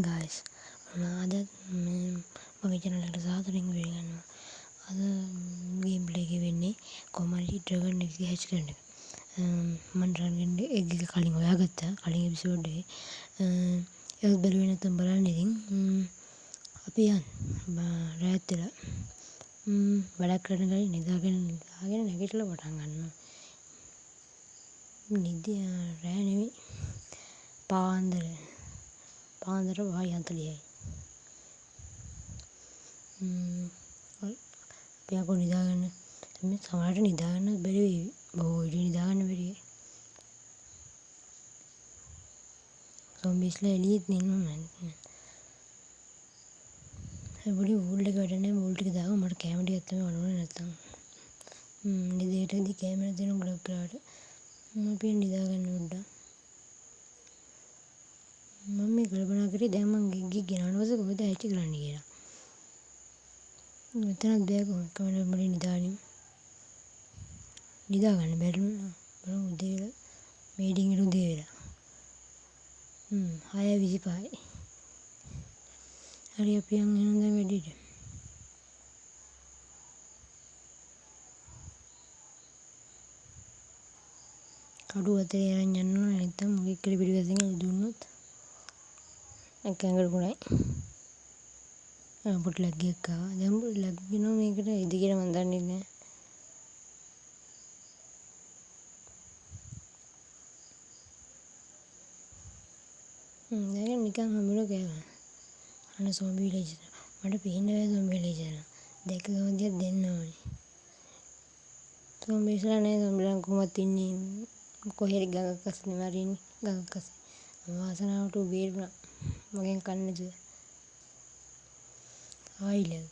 morning guys. අද මගේ channel එකට සාදරයෙන් පිළිගන්නවා. අද ගේම් ප්ලේ එකේ වෙන්නේ කොහොමද ඩ්‍රැගන් එක හැච් කරන එක. මම ඩ්‍රැගන් එක කලින් හොයාගත්තා. කලින් එපිසෝඩ් එකේ. ඒක බැලුවේ නැත්නම් බලන්න ඉතින්. අපි යන් රාත් වෙලා. වැඩක් කරන ගමන් නිදාගෙන නැගිටලා පටන් ගන්නවා. නිදි රෑ නෙවෙයි. පාන්දර 5:40යි. අපි අකෝ නිදාගන්න. මේ සමහරට නිදාගන්න බැරි වෙයි. බොහෝ විට නිදාගන්න බැරි වෙයි. සොම්බිස්ලා එළියෙත් ඉන්නවා මම. පොඩි වූල් එක වැඩ නැහැ. වූල් ටික දාගම මට කැම ටිකක් තමයි වනෝනේ නැත්තම්. නිදේටදී කැම දෙන ගොඩක් කරාට අපි නිදාගන්න උඩ. මම මේ කල්පනා කරේ දැන් මං ගිග් ගෙනාවට පස්සේ කොහෙද හැච් කරන්නේ කියලා. මෙතනත් බෑ කොහොමද මට නිදා ගන්න බැරි වුණා. බලමු උදේ වෙලා මීටින් එක උදේ වෙලා. 6:25යි. හරි අපි යන් එහෙනම් දැන් වැඩිට. කඩුව අතරේ අරන් යන්න ඕන නැත්නම් මොකෙක් කර පිටිපස්සෙන් දුන්නොත් එකඟට ගුණයි. පොඩි ලැග් එකක් ආවා. දැන් පොඩි ලැග් වෙනවා මේකට ඉදි කියලා මම දන්නේ නැහැ. දැන් නිකන් හම්බුන කෑවා. අන්න සෝම්බි විලේජ්. මට පේන්න බෑ සෝම්බි විලේජ් එක. දැක ගමන් දිහා දෙන්න ඕනේ. සෝම්බිස්ලා නෑ සෝම්බිලා කොහොමද ඉන්නේ? කොහේ ගඟක් අස්සේ මරින්නේ. ගඟක් අස්සේ. වාසනාවට උබේරුණා. මගෙන් කන්නේ නැතුව. ආයිලක.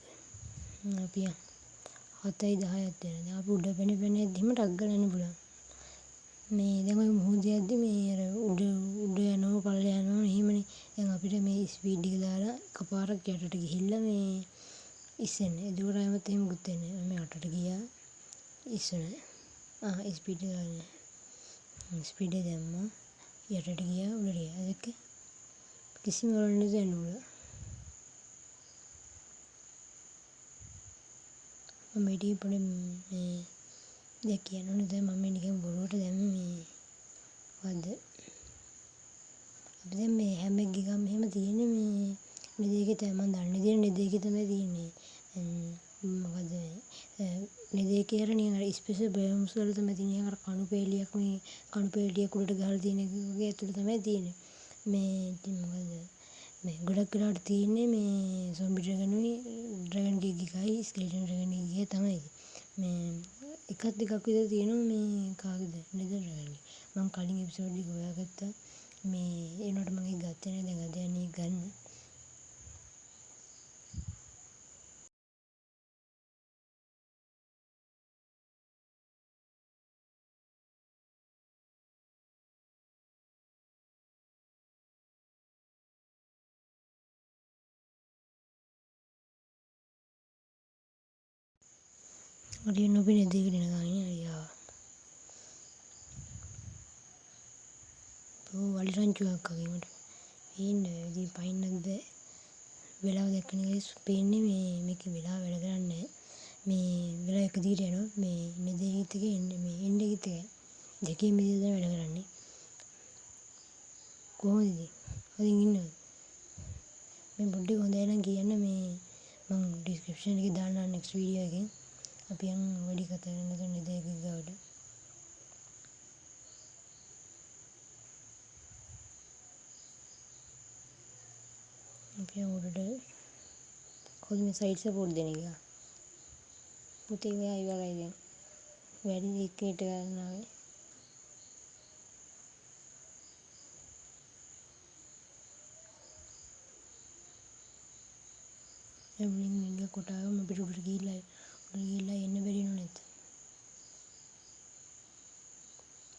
අපි 7:10ක් වෙනවා. අපි උඩ පැන යද්දිම ටක් ගාලා යන්න පුළුවන්. මේ දැන් ඔය මුහුදේ යද්දි මේ අර උඩ යනවා පල්ලෙ යනවා එහෙමනේ. දැන් අපිට මේ ස්පීඩ් එක දාලා එකපාරක් යටට ගිහිල්ලා මේ ඉස්සෙන්න. එතකොට ආයෙත් එහෙම මුකුත් වෙන්නේ නැහැ. මම යටට ගියා. ඉස්සෙන්න. ස්පීඩ් එක ගන්න. ස්පීඩ් එක දැම්මා. යටට ගියා උඩට ගියා. ඒක කිසිම වරණයක් දැනුණා. මම ඊටි පොඩි මේ දෙයක් කියනවනේ දැන් මම නිකන් බොරුවට දැම්මේ මේ වද අපි දැන් මේ හැම එක ගිගම් එහෙම තියෙන්නේ මේ නිදේකේ තමයි මම දන්නේ තියෙන නිදේකේ තමයි තියෙන්නේ මොකද නිදේකේ අර නිකන් ස්පෙෂල් බයෝම්ස් වල තමයි තියෙන්නේ අර කණු පෙළියක් මේ කණු පෙළියක් උඩට ගහලා තියෙන එක වගේ ඇතුළේ තමයි තියෙන්නේ මේ ඉතින් මොකද මේ ගොඩක් වෙලාවට තියෙන්නේ මේ සොම්බි ඩ්‍රැගන් ගිගයි ස්කෙලිටන් ඩ්‍රැගන් ගිගයි තමයි මේ එකක් දෙකක් විතර තියෙනවා මේ කාගේද නේද ඩ්‍රැගන් මම කලින් එපිසෝඩ් එක හොයාගත්තා මේ ඒනොට මම ඒක ගත්තේ නෑ දැන් අද යන්නේ ගන්න හරි නොබිනේ දෙකට එන ගානේ අයියා වලි රංචුවක් වගේ මට පේන්නේ ඉතින් පයින්නත් බෑ වෙලාව දැක්කම ගයිස් පේන්නේ මේක වෙලාව වැඩ කරන්නේ මේ වෙලාව එක දිගට යනවා මේ නිදේහිත එකේ එන්නේ මේ එන්නේ ගිත දෙකේ මිදිය තමයි වැඩ කරන්නේ කොහොමද ඉතින් අදින් ඉන්නවද මේ පොඩ්ඩක් හොඳයි නම් කියන්න මේ මම ඩිස්ක්‍රිප්ෂන් එකේ දාන්නම් නෙක්ස්ට් වීඩියෝ එකෙන් අපි යන් වැඩි කතා කරන්න නැතුව නිදේක ගාවට අපි උඩට කොහොමද මේ සයිඩ් සපෝට් දෙන එක පුතේ ඔයා ඉවරයි දැන් වැඩි එකට ගන්නවා එමුලින් මින්ග කොටාවම අපිට උඩට ගිහිල්ලා එන්න බැරි නෝ නැත්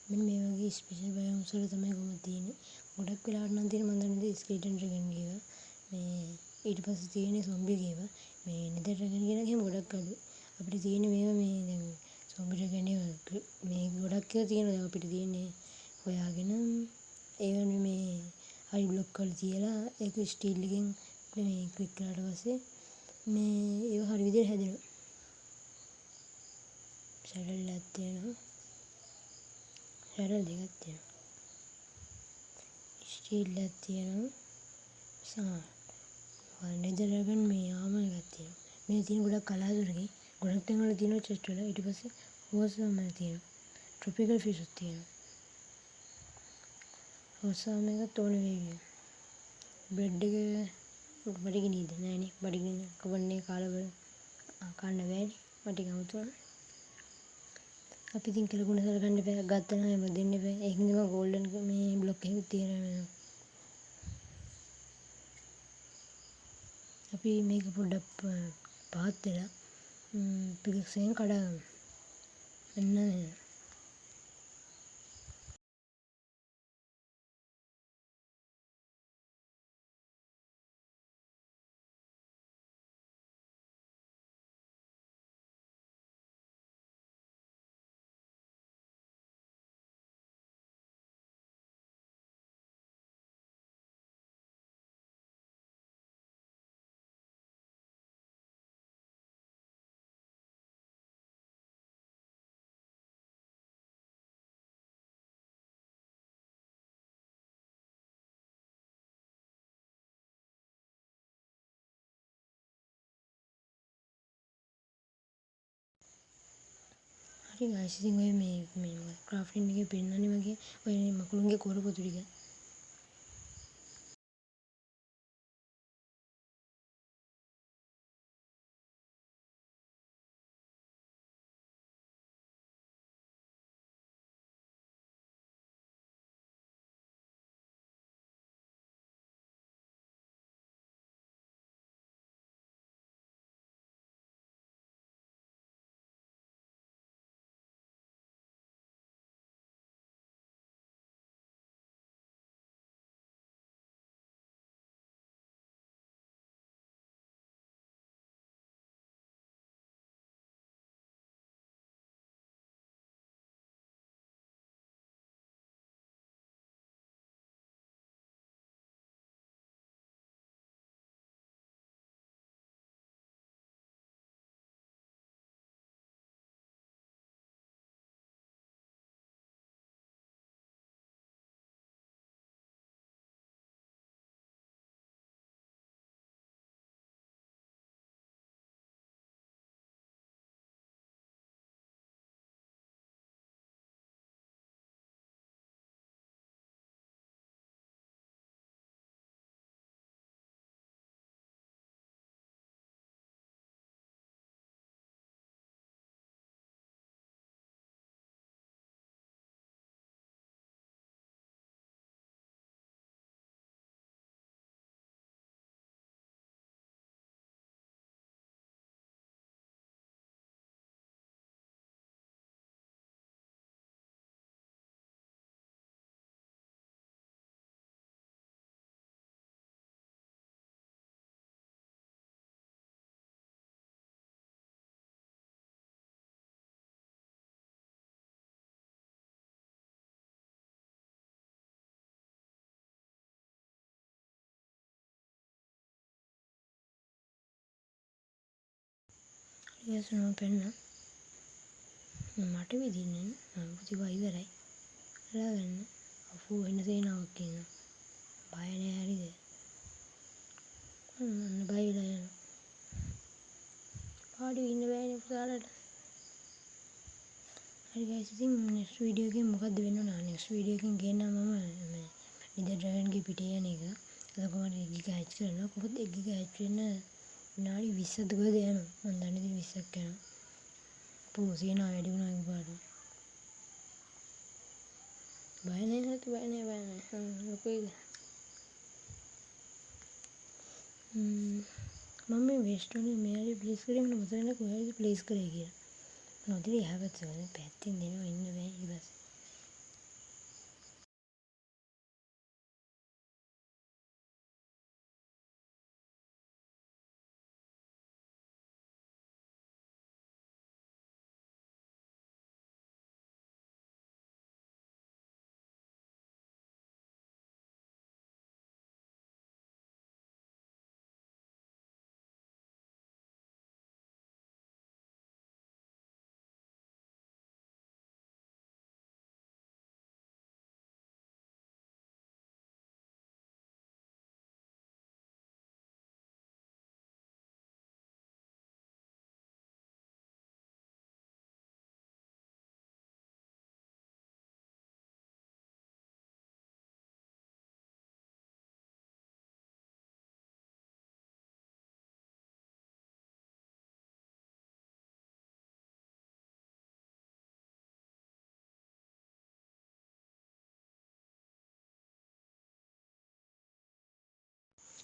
මෙන්න මේ වගේ ස්පෙෂල් බයෝම්ස් වල තමයි කොහොමද තියෙන්නේ ගොඩක් වෙලාවට නම් තියෙන මම දන්නේ ස්කෙලිටන් ඩ්‍රැගන් ගේවා මේ ඊට පස්සේ තියෙන්නේ සොම්බි ගේවා මේ නෙදර් ඩ්‍රැගන් කියන එකම ගොඩක් අඩු අපිට තියෙන්නේ මේවා මේ දැන් සොම්බි ඩ්‍රැගන් මේ ගොඩක් ඒවා තියෙනවා දැන් අපිට තියෙන්නේ හොයාගෙන ඒ වගේ මේ හරි බ්ලොක් කරලා තියලා ඒක ස්ටීල් එකෙන් මේ ක්ලික් කරාට පස්සේ මේ ඒක හරි විදිහට හැදෙනවා. සැරල් එකක් තියෙනවා. සැරල් දෙකක් තියෙනවා. ස්ටීල් එකක් තියෙනවා. නෙදර්ලැන්ඩ් මේ ආම එකක් තියෙනවා. මේ තියෙන ගොඩක් කලාතුරකින් ගොඩක් තැන්වල තියෙනවා චෙස්ට් වල. ඊට පස්සේ හෝසාම තියෙනවා. ට්‍රොපිකල් ෆිෂස් තියෙනවා. හෝසාම එකත් ඕන වේවි. බ්‍රෙඩ් එක බඩගිනිද නෑනේ. බඩගිනි කවන්නේ කාලා බල කන්න බෑනේ. මට ගමුතුන. අපි ඉතින් කියලා ගුණ සලකන්න එපා. ගත්තා නම් එහෙම දෙන්න එපා. ඒකින්ද මම ගෝල්ඩන් මේ බ්ලොක් එකක් තියෙනවා. අපි මේක පොඩ්ඩක් පහත් වෙලා පිකක්සෙන් කඩාගමු. එන්න හරි ගයිස් ඉතින් ඔය මේ ක්‍රාෆ්ටින් එකේ පෙන්නන්නේ මගේ ඔය මකුළුන්ගේ කොරපොතු ටික. ඊයසම පෙන්න මට විදින්නේ පුතිවා ඉවරයි. හොයාගන්න. අපෝ වෙන සේනාවක් ඉන්නවා. බය නෑ හරිද? බය වෙලා යනවා. පාඩුවේ ඉන්න බෑනේ පුතාලට. හරි ගයිස් ඉතින් නෙක්ස්ට් වීඩියෝ එකෙන් මොකද්ද වෙන්න ඕන? නෙක්ස්ට් වීඩියෝ එකෙන් ගේන්නම් මම මේ නෙදර්ලැන්ඩ්ගේ පිටේ යන එක. ඒක කොහොමද ගිගා හැච් කරනවා. කොහොමද ගිගා හැච් වෙන්න විනාඩි 20ක් දුරද යනවා. මම දන්නේ ඉතින් 20ක් යනවා. අපෝ සේනාව වැඩි වුණා එකපාරට. බය නෑ හරි බය නෑ. ලොකුයිද? මම මේ වෙස්ටෝනේ මෙයාගේ ප්ලේස් කරේ මම මතක කොහේද ප්ලේස් කරේ කියලා. නොදැන එහා පැත්තෙන් දෙනවා ඉන්න බෑ ඊට පස්සේ.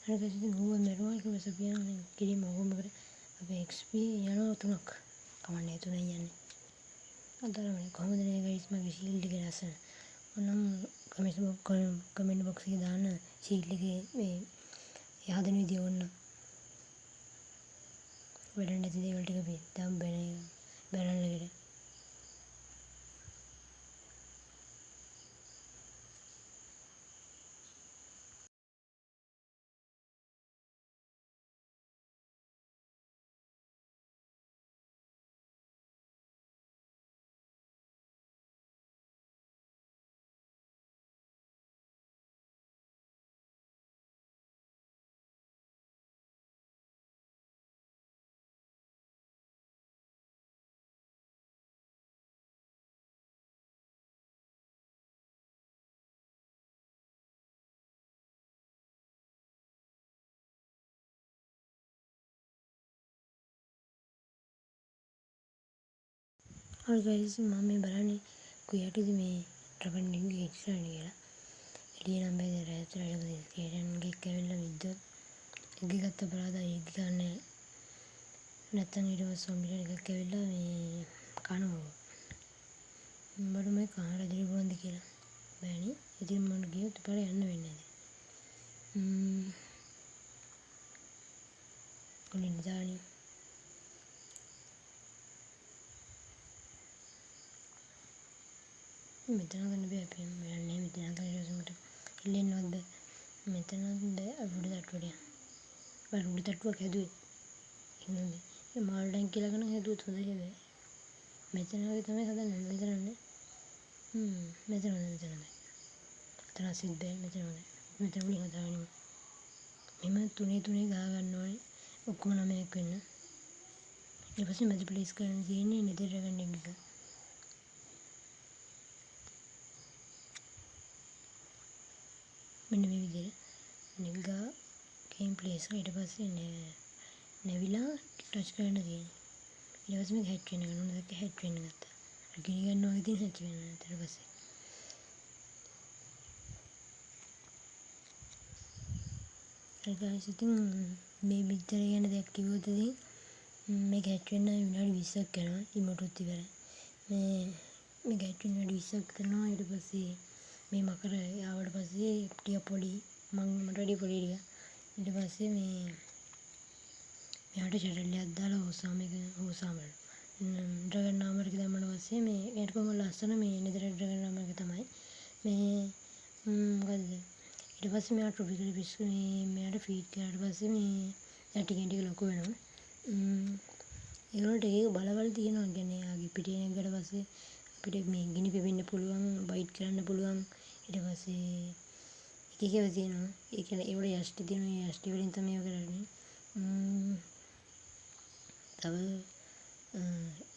හරි ගයිස් ඉතින් ඌව මැරුවා ඊට පස්සේ අපි යන කිරීම ඕම කර අපේ XP යනවා 3ක්. කමන්නේ 3යි යන්නේ. අදාළමනේ කොහොමද නේ ගයිස් මගේ ෂීල්ඩ් එක ලස්සන. ඔන්නම් කමෙන්ට් බොක්ස් එකේ දාන්න ෂීල්ඩ් එකේ මේ යහදෙන විදිය ඕන්න. වැඩක් නැති දේවල් ටික අපි දාමු බැනල් එකට. හරි ගයිස් මම මේ බලන්නේ කොහේටද මේ ඩ්‍රගන් ඩින්ගේ එක්ස්ට්‍රා කියලා. එළිය නම් බෑ රෑතර ඊට ස්කේටන්ගේ කැවිල්ලා විද්දොත් එග්ග ගත්ත බලාදා එග්ග ගන්න නැත්තම් ඊට පස්සේ සොම්බිලා එකක් ඇවිල්ලා මේ කනවා. මට මේ කාර ඇදලි බොන්ද කියලා බෑනේ. ඉතින් මම ගියොත් පාර යන්න වෙන්නේ නැහැ. කොලින් දාන්නේ මෙතන ගන්න බෑ අපි යන්නේ මෙතන ගන්න ඉල්ලෙන්නවත් බෑ. මෙතනත් බෑ අපුඩ තට්ටුවට යන්න. බලුඩ තට්ටුවක් හැදුවේ. ඉන්නේ මාල් ටැංක් කියලා ගන්න හැදුවත් හොඳයි හැබැයි. මෙතන වගේ තමයි හදන්නේ මෙතන නේ. මෙතන බෑ. අතන සිත් බෑ මෙතන හොඳයි. මෙතන උනේ හදාගන්න. මෙම තුනේ ගහ ගන්න ඕනේ. ඔක්කොම 9ක් වෙන්න. ඊට පස්සේ මැද ප්ලේස් කරන්න තියෙන්නේ නෙදර් ඩ්‍රැගන් එක. මෙන්න මේ විදිහට නෙගා ගේම් ප්ලේස් ඊට පස්සේ නැවිලා ටච් කරන්න තියෙන්නේ. ඊට පස්සේ මේක හැච් වෙන්න ගන්න ඕනේ. දැක්ක හැච් වෙන්න ගත්තා. ගිනි ගන්නවා වගේ තියෙන හැච් වෙන්න ඊට පස්සේ හරි ගයිස් ඉතින් මේ පිටර ගැන දෙයක් කිව්වොත් ඉතින් මේක හැච් වෙන්න විනාඩි 20ක් යනවා. ඉමෝටුත් ඉවරයි. මේක හැච් වෙන්න විනාඩි 20ක් කරනවා. ඊට පස්සේ මේ මකර ආවට පස්සේ ටික පොඩි මට වැඩි පොඩි ටික ඊට පස්සේ මෙයාට ෂැටල් එකක් දාලා හොසාම ඩ්‍රැගන් නාමර් එක දැම්මම පස්සේ මේ එයාට කොහොම ලස්සන මේ නෙදර ඩ්‍රැගන් නාමර් එක තමයි මේ මොකද්ද ඊට පස්සේ මෙයා ට්‍රොපිකල් ෆිෂ් මෙයාට ෆීඩ් කරාට පස්සේ මේ එයා ටිකෙන් ටික ලොකු වෙනවා. ඒගොල්ලන්ට ඒක බලවල් තියෙනවා. කියන්නේ ආගේ පිටේ නැග්ගට පස්සේ අපිට මේ ගිනි පෙවෙන්න පුළුවන්, බයිට් කරන්න පුළුවන්. ඊට පස්සේ එක එක ඒවා තියෙනවා. ඒ කියන්නේ ඒවල යෂ්ටි තියෙනවා. ඒ යෂ්ටි වලින් තමයි ඒවා කරන්නේ. තව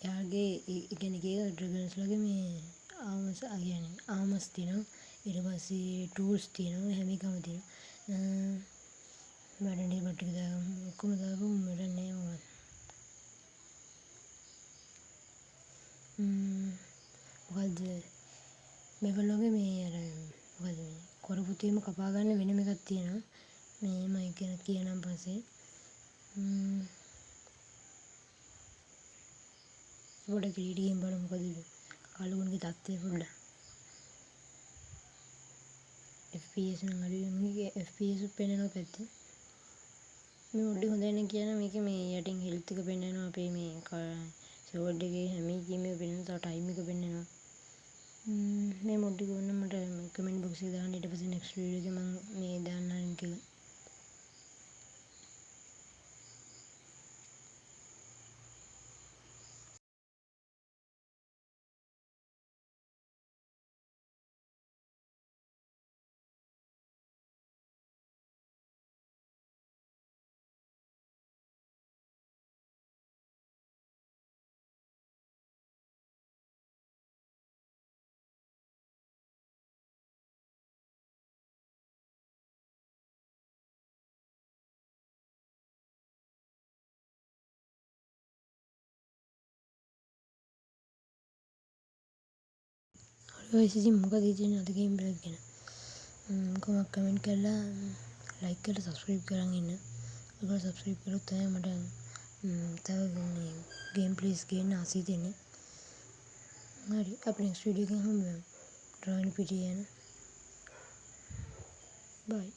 එයාගේ ඒ කියන්නේ ඒක ඩ්‍රැගන්ස් ලගේ මේ ආමස් කියන්නේ ආමස් තියෙනවා. ඊට පස්සේ ටූල්ස් තියෙනවා. හැම එකම තියෙනවා. වැඩේ බට්ටික දාගමු. ඔක්කොම දාගමු වැඩක් නෑ මොකක්ද. මොකද්ද මේගොල්ලෝගේ මේ අර මොකද්ද මේ කොරපුතේම කපා ගන්න වෙනම එකක් තියෙනවා. මේ මම කියනම් පස්සේ පොඩ්ඩක් ක්‍රීඩියෙන් බලමු මොකද කලුවන්ගේ තත්ත්වය පොඩ්ඩක්. FPS නම් අඩුයි. මේකේ FPS උත් පෙන්නනවා පැත්තේ. මේ මොඩ් එක හොඳයි නේ කියන මේකේ මේ යටින් හෙල්ත් එක පෙන්නනවා. අපේ මේ සෝඩ් එකේ හැම එකේම පෙන්නනවා. තව ටයිම් එක පෙන්නනවා. මේ මොඩ් එක ඕන මට කමෙන්ට් බොක්ස් එකේ දාන්න. ඊට පස්සේ නෙක්ස්ට් වීඩියෝ එකේ මම මේ දාන්න ලින්ක් එක. ඔය ඉතින් මොකද කියන්නේ අද ගේම් ප්ලේ ගැන. කොහොමද කමෙන්ට් කරලා ලයික් කරලා සබ්ස්ක්‍රයිබ් කරන් ඉන්න. ඔයගොල්ලෝ සබ්ස්ක්‍රයිබ් කළොත් තමයි මට තව මේ ගේම් ප්ලේස් ගේන්න ආස හිතෙන්නේ. හරි අපි නෙක්ස්ට් වීඩියෝ එකෙන් හම්බෙමු. ඩ්‍රොයින් පිටිය යන. බයි.